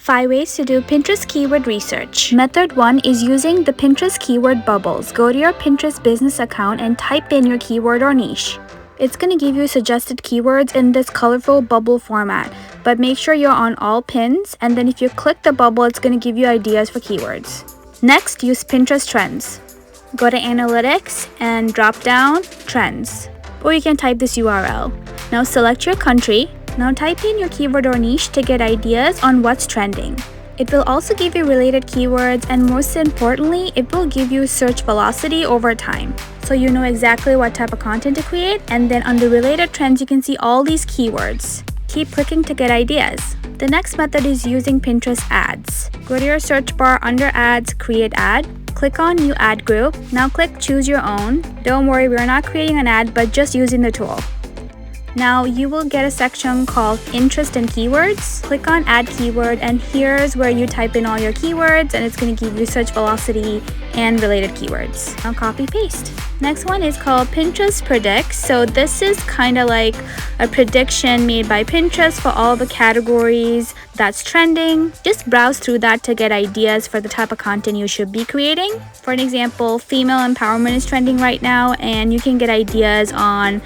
5 ways to do Pinterest keyword research. Method 1 is using the Pinterest keyword bubbles. Go to your Pinterest business account and type in your keyword or niche. It's going to give you suggested keywords in this colorful bubble format, but make sure you're on all pins, and then if you click the bubble, it's going to give you ideas for keywords. Next, use Pinterest Trends. Go to Analytics and drop down Trends, or you can type this URL. Now select your country. Now type in your keyword or niche to get ideas on what's trending. It will also give you related keywords, and most importantly, it will give you search velocity over time. So you know exactly what type of content to create, and then under related trends, you can see all these keywords. Keep clicking to get ideas. The next method is using Pinterest ads. Go to your search bar under ads, create ad. Click on new ad group. Now click choose your own. Don't worry, we're not creating an ad, but just using the tool. Now you will get a section called interest and keywords. Click on add keyword, and here's where you type in all your keywords, and it's going to give you search velocity and related keywords. Now copy paste. Next one is called Pinterest Predicts. So this is kind of like a prediction made by Pinterest for all the categories that's trending. Just browse through that to get ideas for the type of content you should be creating. For an example, female empowerment is trending right now, and you can get ideas on,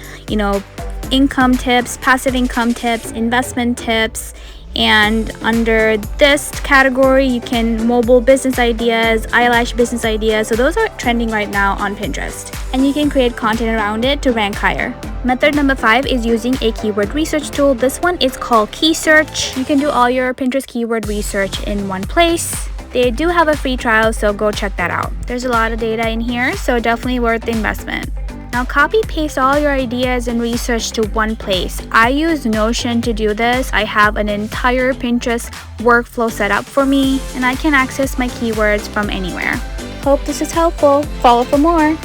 income tips, passive income tips, investment tips, and under this category you can mobile business ideas, eyelash business ideas. So those are trending right now on Pinterest, and you can create content around it to rank higher. Method number 5 is using a keyword research tool. This one is called KeySearch. You can do all your Pinterest keyword research in one place. They do have a free trial, so go check that out. There's a lot of data in here, so definitely worth the investment. Now copy paste all your ideas and research to one place. I use Notion to do this. I have an entire Pinterest workflow set up for me, and I can access my keywords from anywhere. Hope this is helpful. Follow for more.